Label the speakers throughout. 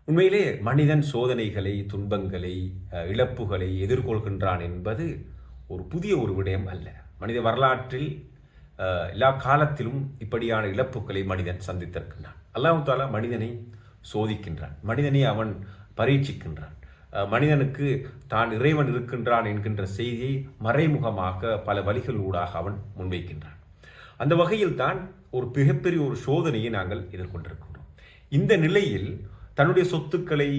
Speaker 1: உண்மையிலே மனிதன் சோதனைகளை, துன்பங்களை, இழப்புகளை எதிர்கொள்கின்றான் என்பது ஒரு புதிய ஒரு விடயம் அல்ல. மனித வரலாற்றில் எல்லா காலத்திலும் இப்படியான இழப்புகளை மனிதன் சந்தித்திருக்கின்றான். அல்லாஹ் தஆலா மனிதனை சோதிக்கின்றான், மனிதனை அவன் பரீட்சிக்கின்றான். மனிதனுக்கு தான் இறைவன் இருக்கின்றான் என்கின்ற செய்தியை மறைமுகமாக பல வழிகளூடாக அவன் முன்வைக்கின்றான். அந்த வகையில் தான் ஒரு மிகப்பெரிய ஒரு சோதனையை நாங்கள் எதிர்கொண்டிருக்கின்றோம். இந்த நிலையில் தன்னுடைய சொத்துக்களை,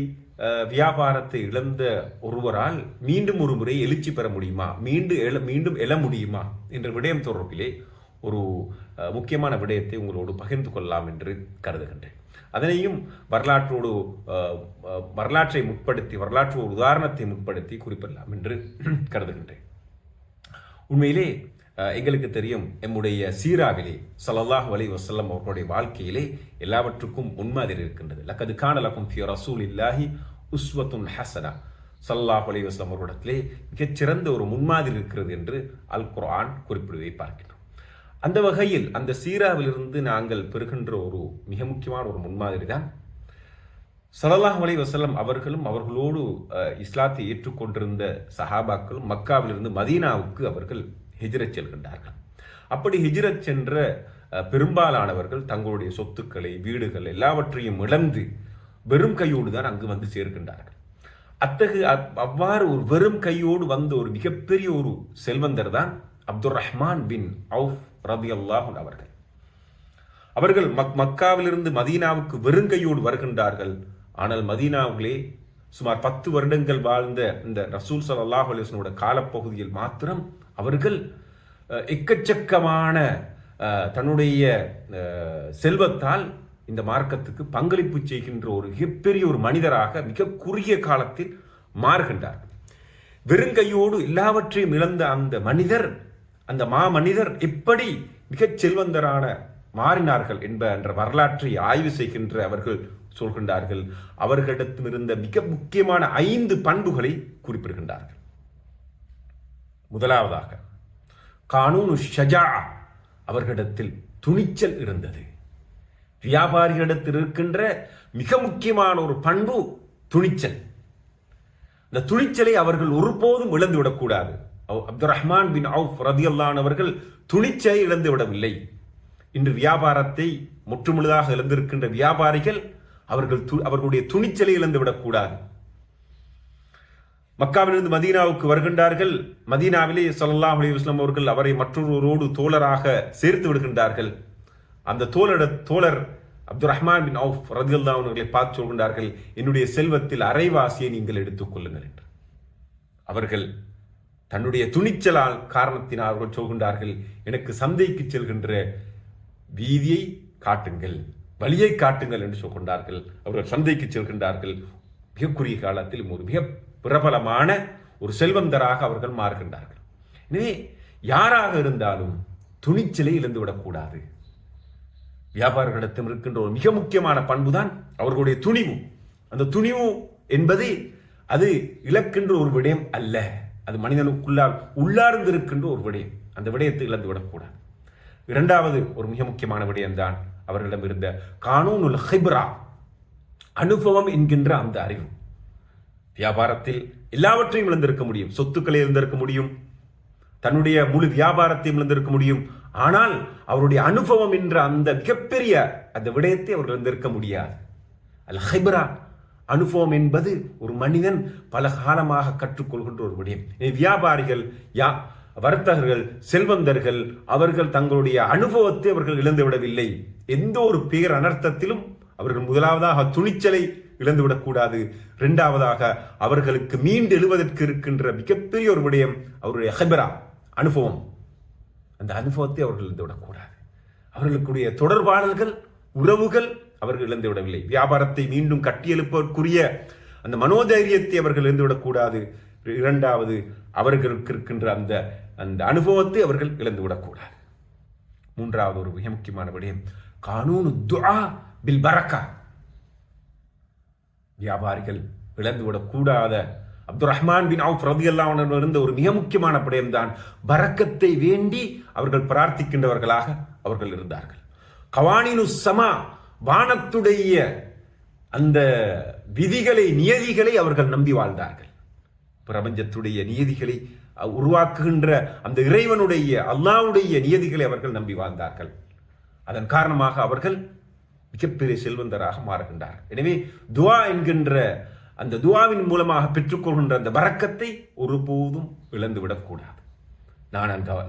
Speaker 1: வியாபாரத்தை இழந்த ஒருவரால் மீண்டும் ஒரு முறை எழுச்சி பெற முடியுமா, மீண்டும் எழ முடியுமா என்ற விடயம் தொடர்பிலே ஒரு முக்கியமான விடயத்தை உங்களோடு பகிர்ந்து கொள்ளலாம் என்று கருதுகின்றேன். அதனையும் வரலாற்றை முற்படுத்தி, வரலாற்று ஒரு உதாரணத்தை முற்படுத்தி குறிப்பிடலாம் என்று கருதுகின்றேன். உண்மையிலே எங்களுக்கு தெரியும், எம்முடைய சீராவிலே ஸல்லல்லாஹு அலைஹி வஸல்லம் அவர்களுடைய வாழ்க்கையிலே எல்லாவற்றுக்கும் முன்மாதிரி இருக்கின்றது. லக்கது கான லகும் ஃபீ ரசூலில்லாஹி உஸ்வத்துன் ஹஸனா. ஸல்லல்லாஹு அலைஹி வஸல்லம் அவர்களிடத்திலே மிகச்சிறந்த ஒரு முன்மாதிரி இருக்கிறது என்று அல் குர்ஆன் குறிப்பிடுவதை பார்க்கின்றோம். அந்த வகையில் அந்த சீராவிலிருந்து நாங்கள் பெறுகின்ற ஒரு மிக முக்கியமான ஒரு முன்மாதிரி தான் ஸல்லல்லாஹு அலைஹி வஸல்லம் அவர்களும் அவர்களோடு இஸ்லாத்தை ஏற்றுக்கொண்டிருந்த சஹாபாக்களும் மக்காவிலிருந்து மதீனாவுக்கு அவர்கள் ஹிஜ்ரத் செல்கின்றார்கள். அப்படி ஹிஜ்ரத் சென்ற பெரும்பாலானவர்கள் தங்களுடைய சொத்துக்களை, வீடுகள் எல்லாவற்றையும் இழந்து வெறும் கையோடு தான் அங்கு வந்து சேர்க்கின்றார்கள். அவ்வாறு ஒரு வெறும் கையோடு வந்த ஒரு மிகப்பெரிய ஒரு செல்வந்தர் தான் அப்துர் ரஹ்மான் பின் அவுஃப் ரலியல்லாஹு அன்ஹு அவர்கள் மக்காவிலிருந்து மதீனாவுக்கு வெறுங்கையோடு வருகின்றார்கள். ஆனால் மதீனாவிலே சுமார் 10 வருடங்கள் வாழ்ந்த இந்த ரசூல் ஸல்லல்லாஹு அலைஹி வஸல்லம் காலப்பகுதியில் மாத்திரம் அவர்கள் எக்கச்சக்கமான தன்னுடைய செல்வத்தால் இந்த மார்க்கத்துக்கு பங்களிப்பு செய்கின்ற ஒரு மிகப்பெரிய ஒரு மனிதராக மிக குறுகிய காலத்தில் மாறுகின்றார்கள். வெறுங்கையோடு எல்லாவற்றையும் இழந்த அந்த மனிதர், அந்த மாமனிதர் எப்படி மிகச் செல்வந்தரான மாறினார்கள் என்ற வரலாற்றை ஆய்வு செய்கின்ற அவர்கள் சொல்கின்றார்கள். அவர்களிடத்திலிருந்த மிக முக்கியமான 5 பண்புகளை குறிப்பிடுகின்றார்கள். முதலாவதாக கானூனு ஷஜா, அவர்களிடத்தில் துணிச்சல் இருந்தது. வியாபாரிகளிடத்தில் இருக்கின்ற மிக முக்கியமான ஒரு பண்பு துணிச்சல். இந்த துணிச்சலை அவர்கள் ஒருபோதும் இழந்துவிடக்கூடாது. அப்துர் ரஹ்மான் பின் அவுஃப் ரலியல்லாஹு அன்ஹு அவர்கள் துணிச்சலை இழந்து விடவில்லை. இன்று வியாபாரத்தை முற்றுமுழுதாக இழந்திருக்கின்ற வியாபாரிகள் அவர்களுடைய துணிச்சலை இழந்துவிடக்கூடாது. மக்காவிலிருந்து மதீனாவுக்கு வருகின்றார்கள். மதீனாவிலே ஸல்லல்லாஹு அலைஹி வஸல்லம் அவர்கள் அவரை மற்றொருவரோடு தோழராக சேர்த்து விடுகின்றார்கள். அந்த தோழர் அப்துர் ரஹ்மான் பின் அவுஃப் ரலியல்லாஹு அன்ஹு அவர்களை பார்த்து சொல்கின்றார்கள், என்னுடைய செல்வத்தில் அரைவாசியை நீங்கள் எடுத்துக் கொள்ளுங்கள் என்று. அவர்கள் தன்னுடைய துணிச்சலால் காரணத்தினால் அவர்கள் சொல்கின்றார்கள், எனக்கு சந்தைக்கு செல்கின்ற வீதியை காட்டுங்கள், வழியை காட்டுங்கள் என்று சொல்கின்றார்கள். அவர்கள் சந்தைக்கு செல்கின்றார்கள். மிக குறுகிய காலத்தில் ஒரு மிக பிரபலமான ஒரு செல்வந்தராக அவர்கள் மாறுகின்றார்கள். எனவே யாராக இருந்தாலும் துணிச்சலை இழந்துவிடக்கூடாது. வியாபாரிகளிடத்தில் இருக்கின்ற ஒரு மிக முக்கியமான பண்புதான் அவர்களுடைய துணிவு. அந்த துணிவு என்பது அது இழக்கின்ற ஒரு விடயம் அல்ல, அது மனிதனுக்குள்ளால் உள்ளார்ந்து இருக்கின்ற ஒரு விடயம். அந்த விடயத்தை இழந்துவிடக்கூடாது. இரண்டாவது ஒரு மிக முக்கியமான விடயம்தான் அவர்களிடம் இருந்த கானூனுல் ஹிப்ரா, அனுபவம் என்கின்ற அந்த அறிவு. வியாபாரத்தில் எல்லாவற்றையும் இழந்திருக்க முடியும், சொத்துக்களை இழந்திருக்க முடியும், தன்னுடைய முழு வியாபாரத்தையும் இழந்திருக்க முடியும். ஆனால் அவருடைய அனுபவம் என்ற அந்த மிகப்பெரிய அந்த விடயத்தை அவர்கள் இழந்திருக்க முடியாது. அல் ஹிப்ரா, அனுபவம் என்பது ஒரு மனிதன் பல காலமாக கற்றுக்கொள்கின்ற ஒரு விடயம். வியாபாரிகள், வர்த்தகர்கள், செல்வந்தர்கள் அவர்கள் தங்களுடைய அனுபவத்தை அவர்கள் இழந்து விடவில்லை. எந்த ஒரு பேர் அனர்த்தத்திலும் அவர்கள் முதலாவதாக துணிச்சலை இழந்துவிடக்கூடாது. இரண்டாவதாக அவர்களுக்கு மீண்டு எழுவதற்கு இருக்கின்ற மிகப்பெரிய ஒரு விடயம் அவருடைய ஹிப்ரா, அனுபவம். அந்த அனுபவத்தை அவர்கள் இழந்துவிடக்கூடாது. அவர்களுக்குரிய தொடர்பாளர்கள், உறவுகள் அவர்கள் இழந்து விடவில்லை. வியாபாரத்தை மீண்டும் கட்டியெழுப்பதற்குரிய அந்த மனோதைரியத்தை அவர்கள் இழந்துவிடக்கூடாது. இரண்டாவது, அவர்களுக்கு இருக்கின்ற அந்த அந்த அனுபவத்தை அவர்கள் இழந்துவிடக்கூடாது. மூன்றாவது ஒரு மிக முக்கியமான விடயம் கானூனு துஆ பில் பரக்கா. வியாபாரிகள் இழந்துவிடக்கூடாத அப்துர் ரஹ்மான் பின் அவுஃப் ரலியல்லாஹு அன்ஹு இருந்த ஒரு மிக முக்கியமான விடயம்தான் பரக்கத்தை வேண்டி அவர்கள் பிரார்த்திக்கின்றவர்களாக அவர்கள் இருந்தார்கள். கவானினு ஸமா, வானத்துடைய அந்த விதிகளை நியதிகளை அவர்கள் நம்பி வாழ்ந்தார்கள். பிரபஞ்சத்துடைய நியதிகளை உருவாக்குகின்ற அந்த இறைவனுடைய அல்லாஹ்வுடைய நியதிகளை அவர்கள் நம்பி வாழ்ந்தார்கள். அதன் காரணமாக அவர்கள் மிகப்பெரிய செல்வந்தராக மாறுகின்றார்கள். எனவே துஆ என்கின்ற அந்த துஆவின் மூலமாக பெற்றுக்கொள்கின்ற அந்த பரக்கத்தை ஒருபோதும் இழந்துவிடக்கூடாது.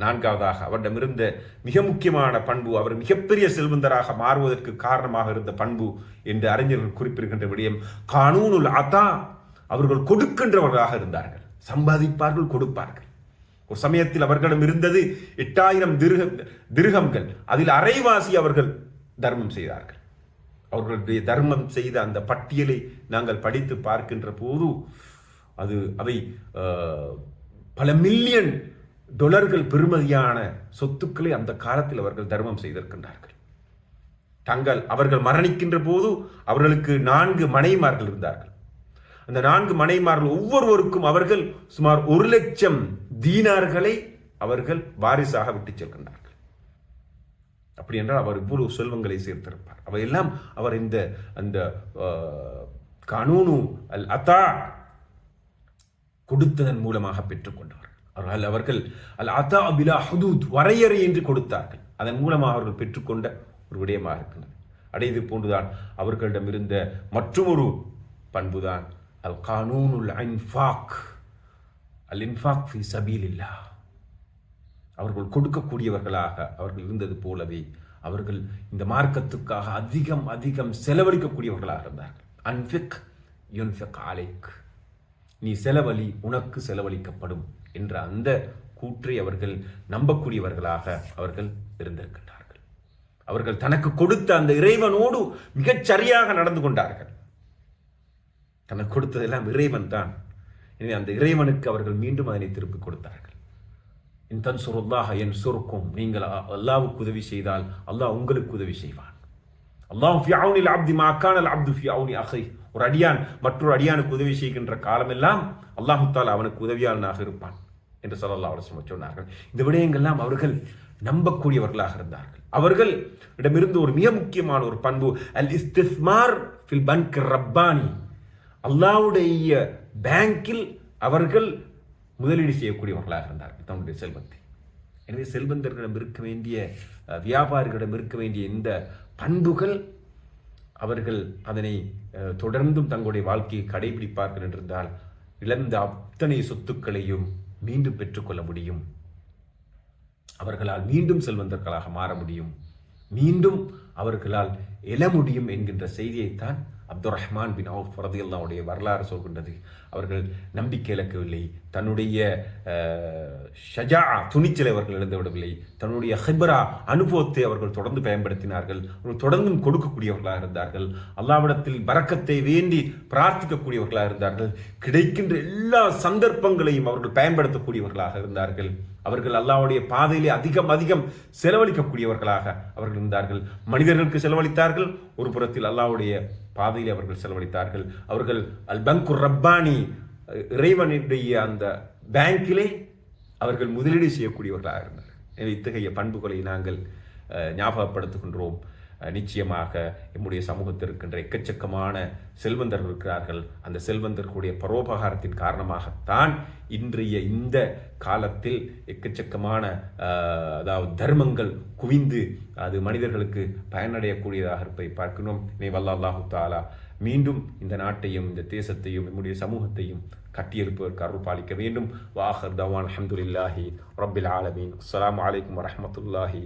Speaker 1: நான்காவதாக அவரிடமிருந்த மிக முக்கியமான பண்பு, அவர் மிகப்பெரிய செல்வந்தராக மாறுவதற்கு காரணமாக இருந்த பண்பு என்று அறிஞர்கள் குறிப்பிடுகின்ற விடயம் கானூனுல் அதா. அவர்கள் கொடுக்கின்றவர்களாக இருந்தார்கள். சம்பாதிப்பார்கள், கொடுப்பார்கள். ஒரு சமயத்தில் அவர்களிடம் இருந்தது 8000 திர்ஹம்கள். அதில் அரைவாசி அவர்கள் தர்மம் செய்தார்கள். அவர்களுடைய தர்மம் செய்த அந்த பட்டியலை நாங்கள் படித்து பார்க்கின்ற போது அவை பல மில்லியன் டாலர்கள் பெறுமதியான சொத்துக்களை அந்த காலத்தில் அவர்கள் தர்மம் செய்திருக்கின்றார்கள். அவர்கள் மரணிக்கின்ற போது அவர்களுக்கு 4 மனைவிமார்கள் இருந்தார்கள். அந்த 4 மனைவிமார்கள் ஒவ்வொருவருக்கும் அவர்கள் சுமார் 1,00,000 தீனார்களை அவர்கள் வாரிசாக விட்டு செல்கின்றார்கள். அப்படி என்றால் அவர் இவ்வளவு செல்வங்களை சேர்த்திருப்பார். அவையெல்லாம் அவர் அந்த கானூனு அல் அதா கொடுத்ததன் மூலமாக பெற்றுக்கொண்டார்கள். அவர்கள் அல் அதா பிலா ஹுதூத், வரையறை என்று கொடுத்தார்கள். அதன் மூலமாக அவர்கள் பெற்றுக்கொண்ட ஒரு விடயமாக இருக்கின்றது. அடைது போன்றுதான் அவர்களிடம் இருந்த மற்றொரு பண்புதான் அல் கானூனுல் இன்ஃபாக், அல் இன்ஃபாக் ஃபி சபீலில்லாஹ். அவர்கள் கொடுக்கக்கூடியவர்களாக அவர்கள் இருந்தது போலவே அவர்கள் இந்த மார்க்கத்துக்காக அதிகம் அதிகம் செலவழிக்கக்கூடியவர்களாக இருந்தார்கள். அன்ஃபிக் யுன்ஃபிக் அலைக், நீ செலவழி, உனக்கு செலவழிக்கப்படும் என்ற அந்த கூற்றை அவர்கள் நம்பக்கூடியவர்களாக அவர்கள் இருந்திருக்கின்றார்கள். அவர்கள் தனக்கு கொடுத்த அந்த இறைவனோடு மிகச் சரியாக நடந்து கொண்டார்கள். தனக்கு கொடுத்ததெல்லாம் இறைவன் தான். எனவே அந்த இறைவனுக்கு அவர்கள் மீண்டும் அதனை திருப்பி கொடுத்தார்கள். இன் தன்சுருல்லாஹ யன்சுருக்கும், நீங்கள் அல்லாஹ்வுக்கு உதவி செய்தால் அல்லாஹ் உங்களுக்கு உதவி செய்வான். அல்லாஹ் ஃபி அவுனில் அப்தி மா கானல் அப்து ஃபி அவுனி அஹி. ஒரு அடியான் மற்றொரு அடியானுக்கு உதவி செய்கின்ற காலமெல்லாம் அல்லாஹ் தஆலா அவனுக்கு உதவியாளனாக இருப்பான் என்று ஸல்லல்லாஹு அலைஹி வஸல்லம் சொன்னார்கள். இந்த விடயங்கள்லாம் அவர்கள் நம்பக்கூடியவர்களாக இருந்தார்கள். அவர்களிடமிருந்து ஒரு மிக முக்கியமான ஒரு பண்பு அல் இஸ்திஸ்மார் ஃபில் பன்க் ரப்பானி, அல்லாஹ்வுடைய பேங்கில் அவர்கள் முதலீடு செய்யக்கூடியவர்களாக இருந்தார்கள் தன்னுடைய செல்வத்தை. எனவே செல்வந்தர்களிடம் இருக்க வேண்டிய, வியாபாரிகளிடம் இருக்க வேண்டிய இந்த பண்புகள் அவர்கள் அதனை தொடர்ந்தும் தங்களுடைய வாழ்க்கையை கடைபிடிப்பார்கள் என்றிருந்தால் இழந்த அத்தனை சொத்துக்களையும் மீண்டும் பெற்றுக்கொள்ள முடியும். அவர்களால் மீண்டும் செல்வந்தர்களாக மாற முடியும், மீண்டும் அவர்களால் எழ முடியும் என்கின்ற செய்தியைத்தான் அப்துர் ரஹ்மான் பின் அவுஃப் ரலியல்லாஹு வரலாறு சொல்கின்றது. அவர்கள் நம்பிக்கை இழக்கவில்லை, தன்னுடைய ஷஜா துணிச்சலை அவர்கள் இழந்து விடவில்லை, தன்னுடைய ஹிப்ரா அனுபவத்தை அவர்கள் தொடர்ந்து பயன்படுத்தினார்கள். அவர்கள் தொடர்ந்தும் கொடுக்கக்கூடியவர்களாக இருந்தார்கள். அல்லாஹ்விடத்தில் பரக்கத்தை வேண்டி பிரார்த்திக்கக்கூடியவர்களாக இருந்தார்கள். கிடைக்கின்ற எல்லா சந்தர்ப்பங்களையும் அவர்கள் பயன்படுத்தக்கூடியவர்களாக இருந்தார்கள். அவர்கள் அல்லாஹ்வுடைய பாதையிலே அதிகம் அதிகம் செலவழிக்கக்கூடியவர்களாக அவர்கள் இருந்தார்கள். மனிதர்களுக்கு செலவழித்தார்கள், ஒரு புறத்தில் அல்லாஹ்வுடைய பாதையிலே அவர்கள் செலவழித்தார்கள். அவர்கள் அல் பங்குர் ரப்பானி, இறைவனுடைய அந்த பேங்கிலே அவர்கள் முதலீடு செய்யக்கூடியவர்களாக இருந்தார்கள். எனவே இத்தகைய பண்புகளை நாங்கள் ஞாபகப்படுத்துகின்றோம். நிச்சயமாக நம்முடைய சமூகத்தில் இருக்கின்ற எக்கச்சக்கமான செல்வந்தர்கள் இருக்கிறார்கள். அந்த செல்வந்தர்களுடைய பரோபகாரத்தின் காரணமாகத்தான் இன்றைய இந்த காலத்தில் எக்கச்சக்கமான அதாவது தர்மங்கள் குவிந்து அது மனிதர்களுக்கு பயனடையக்கூடியதாக இருப்பதை பார்க்கணும். அல்லாஹு தஆலா மீண்டும் இந்த நாட்டையும் இந்த தேசத்தையும் நம்முடைய சமூகத்தையும் கட்டியெழுப்பதற்கு அருள் பாலிக்க வேண்டும். வாஹர் தவான் அல்ஹம்துலில்லாஹி ரப்பில் ஆலமீன். அஸ்ஸலாமு அலைக்கும் வரஹ்மத்துல்லாஹி